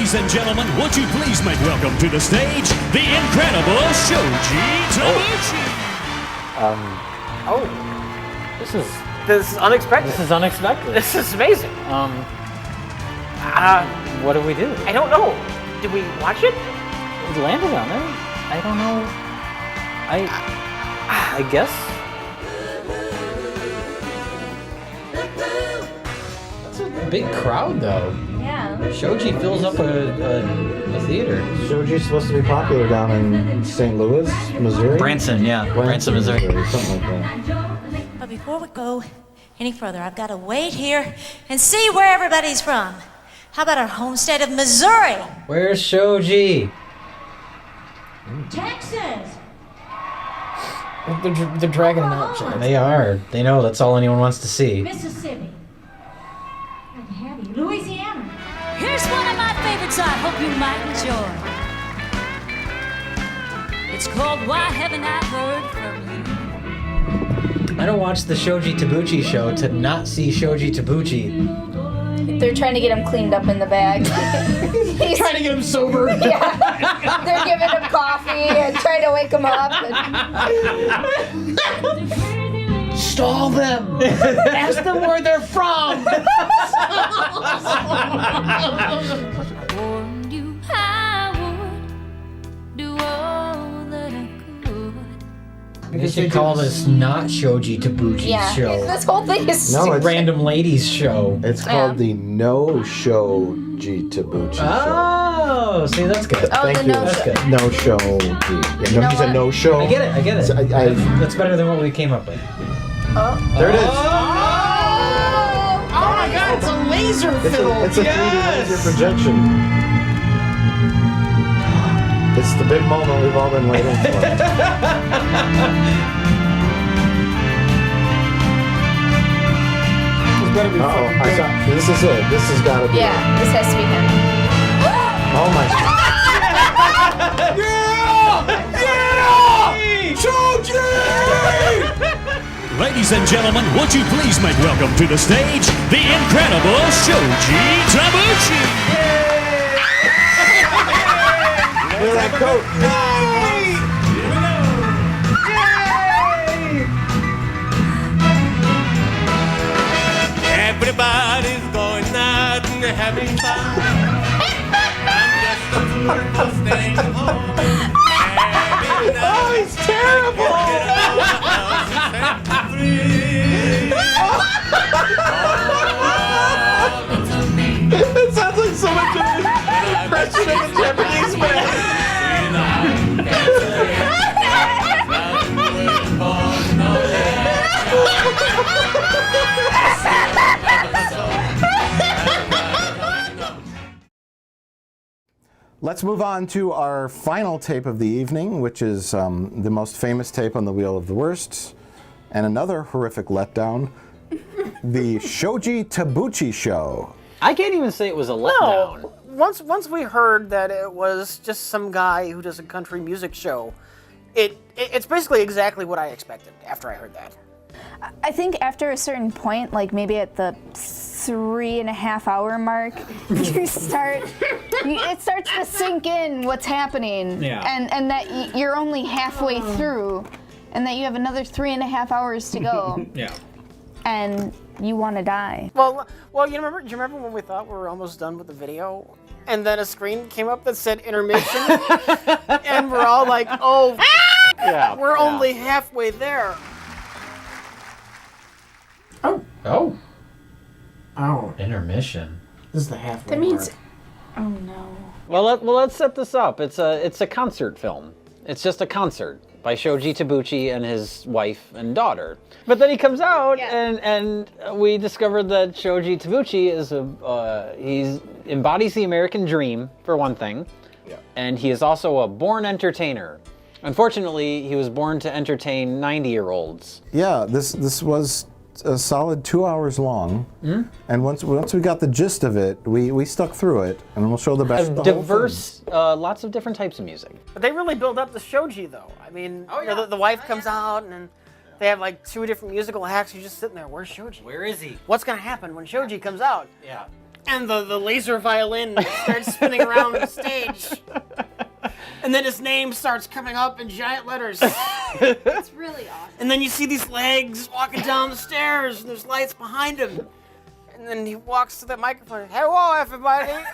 Ladies and gentlemen, would you please make welcome to the stage the incredible Shoji Tabuchi. This is unexpected. This is unexpected. This is amazing. What do we do? I don't know. Did we watch it? It landed on it. I don't know. I guess. That's a big crowd, though. Yeah. Shoji fills up a theater. Shoji's supposed to be popular down in St. Louis, Missouri? Branson, yeah. Branson, Missouri. Something like that. But before we go any further, I've got to wait here and see where everybody's from. How about our home state of Missouri? Where's Shoji? Texas. They're dragging it out, Chad. They are. They know that's all anyone wants to see. Mississippi. Louisiana. Here's one of my favorites I hope you might enjoy. It's called Why Haven't I Heard From You? I don't watch the Shoji Tabuchi show to not see Shoji Tabuchi. They're trying to get him cleaned up in the bag. He's trying to get him sober. Yeah. They're giving him coffee and trying to wake him up. Stall them. Ask them where they're from. I warned you I would do all that I could. They should call this not Shoji Tabuchi's show. This whole thing is No, stupid. it's Random ladies show. It's called the No Shoji Tabuchi Show. Oh, see, that's good. Oh, Thank the you. no That's show. good. No show. Yeah, no, he said no show. I get it. So That's better than what we came up with. There it is. Oh my God! It's a laser film. It's a 3D laser projection. It's the big moment we've all been waiting for. This is it. This has got to be Yeah, it. this has to be him. Oh my Ladies and gentlemen, would you please make welcome to the stage the incredible Shoji Tabuchi. Look at that coat. Everybody's going out and having fun. I'm just a fool for staying home. Oh, it's terrible. It sounds like so much of an impression of a Japanese man. Let's move on to our final tape of the evening, which is the most famous tape on the Wheel of the Worst, and another horrific letdown, the Shoji Tabuchi Show. I can't even say it was a letdown. No. Once we heard that it was just some guy who does a country music show, it's basically exactly what I expected after I heard that. I think after a certain point, like maybe at the 3.5 hour mark, it starts to sink in what's happening, and that you're only halfway through, and that you have another 3.5 hours to go. Yeah. And you want to die. Well, do you remember when we thought we were almost done with the video, and then a screen came up that said intermission, and we're all like, oh, we're only halfway there. Oh. Oh, Intermission. this is the halfway That means, mark. oh no. Well, let's set this up. It's a concert film. It's just a concert by Shoji Tabuchi and his wife and daughter. But then he comes out, and we discovered that Shoji Tabuchi is he embodies the American dream, for one thing, and he is also a born entertainer. Unfortunately, he was born to entertain 90-year-olds. Yeah, this was a solid 2 hours long, and once we got the gist of it, we stuck through it, and we'll show the best. Diverse, lots of different types of music. But they really build up the Shoji, though. I mean, you know, the wife comes out, and they have like 2 different musical acts. You're just sitting there. Where's Shoji? Where is he? What's gonna happen when Shoji comes out? Yeah. And the laser violin starts spinning around the stage. And then his name starts coming up in giant letters. It's really awesome. And then you see these legs walking down the stairs, and there's lights behind him. And then he walks to the microphone. Hello, everybody.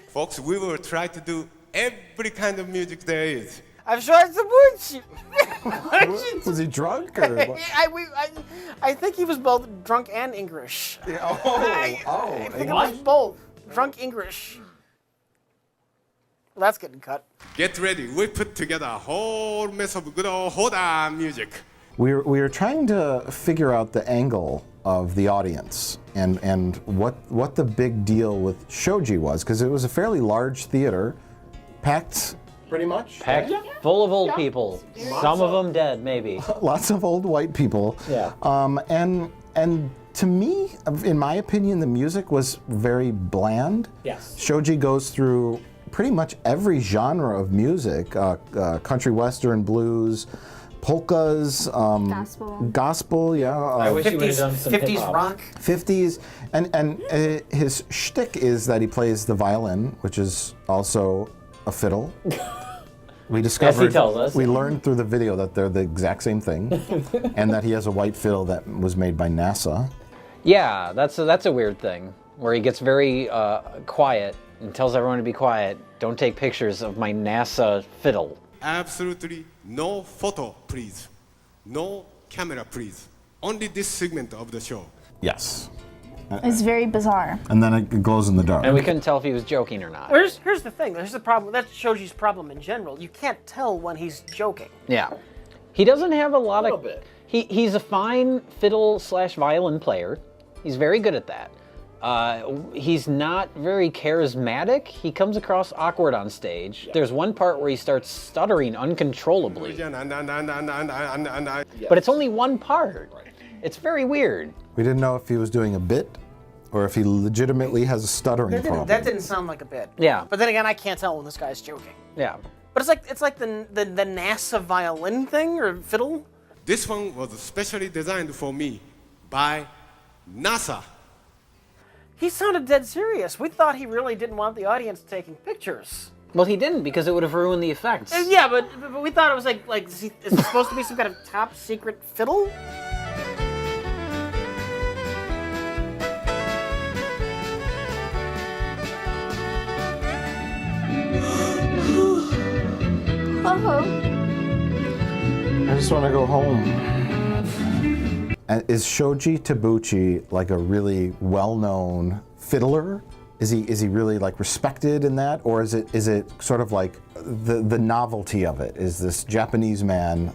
Folks, we will try to do every kind of music there is. I'm Shoji Tabuchi. Was he drunk or what? I think he was both drunk and English. Yeah, I think it was both. Drunk English. Well, that's getting cut. Get ready. We put together a whole mess of good old Hoda music. We were trying to figure out the angle of the audience and what the big deal with Shoji was, because it was a fairly large theater, packed pretty much. Packed full of old people. Some of them dead, maybe. Lots of old white people. Yeah. And to me, in my opinion, the music was very bland. Yes. Shoji goes through pretty much every genre of music, country western, blues, polkas, gospel, yeah. I wish he would have done some 50s hip-hop. rock. 50s, and his shtick is that he plays the violin, which is also a fiddle. We discovered, tells us. we learned through the video that they're the exact same thing, and that he has a white fiddle that was made by NASA. Yeah, that's a weird thing, where he gets very quiet and tells everyone to be quiet. Don't take pictures of my NASA fiddle. Absolutely no photo, please. No camera, please. Only this segment of the show. Yes. It's very bizarre. And then it glows in the dark. And we couldn't tell if he was joking or not. Here's the thing. Here's the problem. That's Shoji's problem in general. You can't tell when he's joking. Yeah. He doesn't have a lot of... He's a fine fiddle/violin player. He's very good at that. He's not very charismatic. He comes across awkward on stage. There's one part where he starts stuttering uncontrollably. But it's only one part. It's very weird. We didn't know if he was doing a bit or if he legitimately has a stuttering problem. That didn't sound like a bit. Yeah. But then again, I can't tell when this guy's joking. Yeah. But it's like the NASA violin thing or fiddle. This one was specially designed for me by NASA. He sounded dead serious. We thought he really didn't want the audience taking pictures. Well, he didn't, because it would have ruined the effects. Yeah, but we thought it was like is it supposed to be some kind of top secret fiddle? I just want to go home. And is Shoji Tabuchi like a really well-known fiddler? Is he really like respected in that, or is it sort of like the novelty of it? Is this Japanese man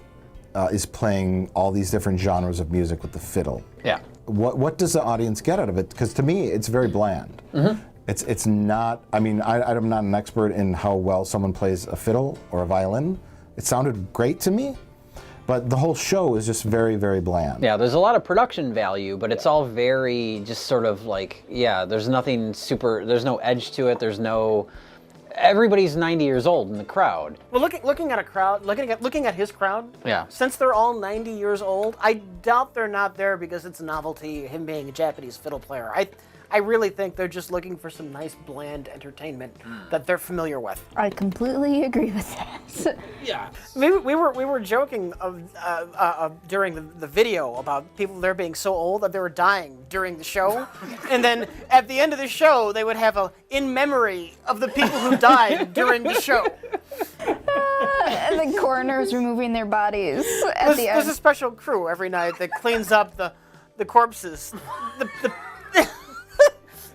is playing all these different genres of music with the fiddle? Yeah. What does the audience get out of it? Because to me, it's very bland. Mm-hmm. It's not. I mean, I'm not an expert in how well someone plays a fiddle or a violin. It sounded great to me. But the whole show is just very, very bland. Yeah, there's a lot of production value, but it's all very just sort of like, yeah, there's nothing super, there's no edge to it, there's no, everybody's 90 years old in the crowd. Well, looking at a crowd, looking at his crowd, Yeah. Since they're all 90 years old, I doubt they're not there because it's a novelty, him being a Japanese fiddle player. I really think they're just looking for some nice, bland entertainment that they're familiar with. I completely agree with that. Yeah. We were joking during the video about people there being so old that they were dying during the show, and then at the end of the show they would have a in memory of the people who died during the show. And the coroners removing their bodies at the end. There's a special crew every night that cleans up the corpses.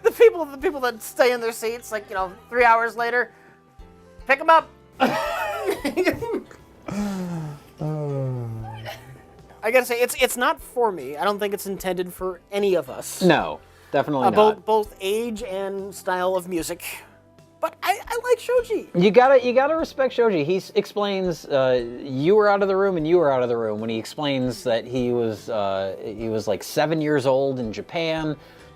The people that stay in their seats, like, 3 hours later, pick them up. I gotta say, it's not for me. I don't think it's intended for any of us. No, definitely not. Both age and style of music. But I like Shoji. You gotta respect Shoji. He explains you were out of the room and you were out of the room when he explains that he was like 7 years old in Japan.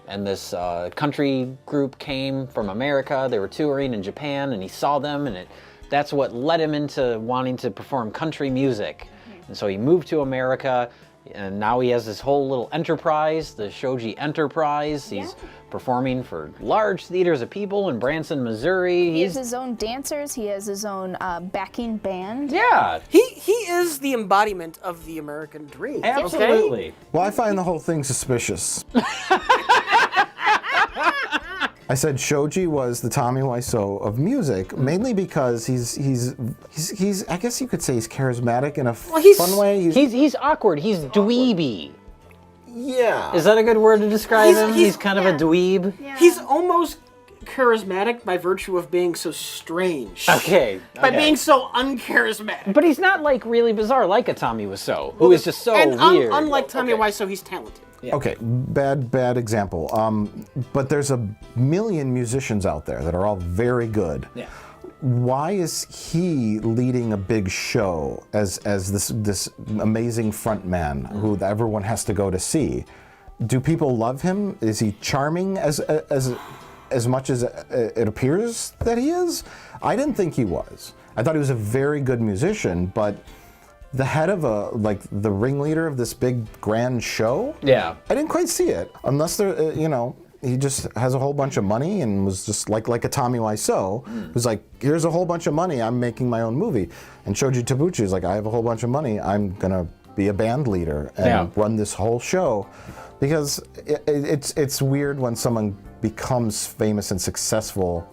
And this country group came from America. They were touring in Japan, and he saw them, and that's what led him into wanting to perform country music. And so he moved to America. And now he has this whole little enterprise, the Shoji Enterprise. He's performing for large theaters of people in Branson, Missouri. He has his own dancers. He has his own backing band. Yeah. He is the embodiment of the American dream. Absolutely. Well, I find the whole thing suspicious. I said Shoji was the Tommy Wiseau of music, mainly because he's I guess you could say he's charismatic in a fun way. He's awkward. He's dweeby. Yeah. Is that a good word to describe him? He's kind of a dweeb. Yeah. He's almost charismatic by virtue of being so strange. Okay. By being so uncharismatic. But he's not like really bizarre like a Tommy Wiseau, who is just so weird. Unlike Tommy Wiseau, he's talented. Yeah. Okay, bad example. But there's a million musicians out there that are all very good. Yeah. Why is he leading a big show as this amazing front man who everyone has to go to see? Do people love him? Is he charming as much as it appears that he is? I didn't think he was. I thought he was a very good musician, but the head of the ringleader of this big grand show? Yeah. I didn't quite see it. Unless there, he just has a whole bunch of money and was just like a Tommy Wiseau, who's like, here's a whole bunch of money, I'm making my own movie. And Shoji Tabuchi is like, I have a whole bunch of money, I'm gonna be a band leader and run this whole show. Because it's weird when someone becomes famous and successful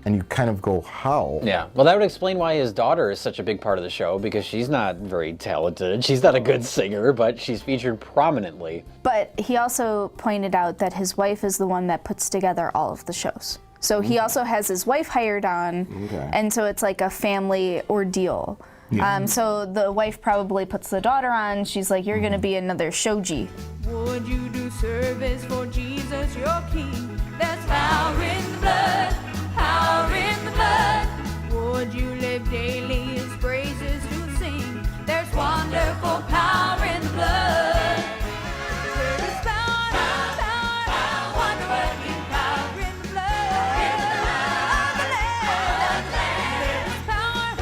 and you kind of go, how? Yeah, well, that would explain why his daughter is such a big part of the show, because she's not very talented. She's not a good singer, but she's featured prominently. But he also pointed out that his wife is the one that puts together all of the shows. So he also has his wife hired on, and so it's like a family ordeal. Yeah. So the wife probably puts the daughter on. She's like, you're going to be another Shoji. Would you do service for Jesus, your King? There's power in the blood, power in the blood. Would you live daily his praises to sing? There's wonderful power in the blood. There's power, wonder-working power in the blood. There's power.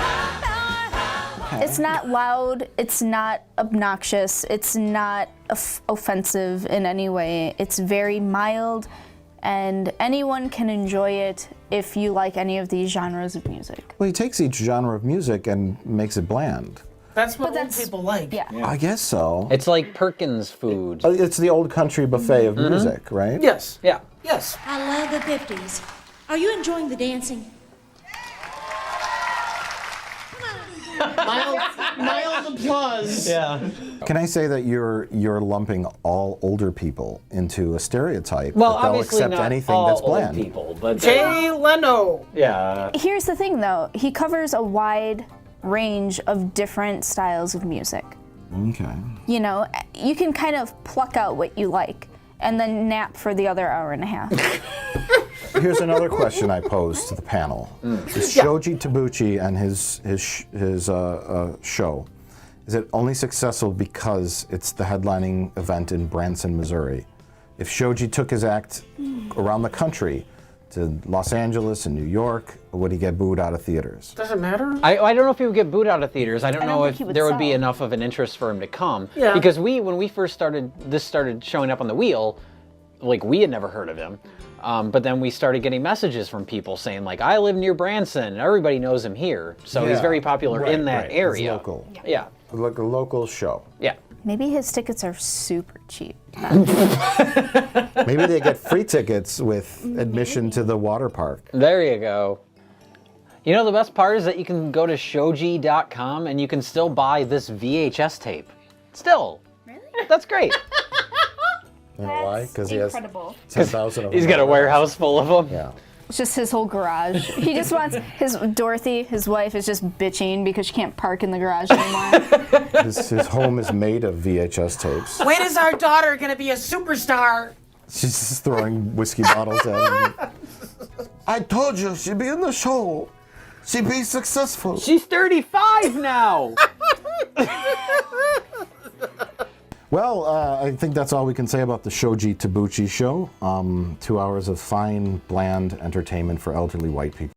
It's not loud, it's not obnoxious, it's not offensive in any way. It's very mild, and anyone can enjoy it if you like any of these genres of music. Well, he takes each genre of music and makes it bland. That's what old people like. Yeah. I guess so. It's like Perkins food. It's the old country buffet of music, right? Yes. Yeah. Yes. I love the 50s. Are you enjoying the dancing? Mild applause. Yeah. Can I say that you're lumping all older people into a stereotype? Well, that they'll obviously accept not anything all that's old bland. people, but Jay Leno. yeah. Here's the thing though, he covers a wide range of different styles of music. Okay. You know, you can kind of pluck out what you like and then nap for the other hour and a half. Here's another question I pose to the panel. Is Shoji Tabuchi and his show, is it only successful because it's the headlining event in Branson, Missouri? If Shoji took his act around the country to Los Angeles and New York, would he get booed out of theaters? Doesn't matter. I don't know if he would get booed out of theaters. I don't know think if he would there would be sell. enough of an interest for him to come. Yeah. Because when we first started showing up on the wheel, like, we had never heard of him. But then we started getting messages from people saying, like, I live near Branson. Everybody knows him here. So he's very popular in that area. It's local. Yeah. Like a local show. Yeah. Maybe his tickets are super cheap. Maybe they get free tickets with admission to the water park. There you go. You know, the best part is that you can go to shoji.com and you can still buy this VHS tape. Still. Really? That's great. You know why? Because he has incredible. 10,000 of them. He's got a warehouse full of them. Yeah. It's just his whole garage. He just wants Dorothy, his wife, is just bitching because she can't park in the garage anymore. His home is made of VHS tapes. When is our daughter gonna be a superstar? She's just throwing whiskey bottles at him. I told you she'd be in the show. She'd be successful. She's 35 now. Well, I think that's all we can say about the Shoji Tabuchi show. 2 hours of fine, bland entertainment for elderly white people.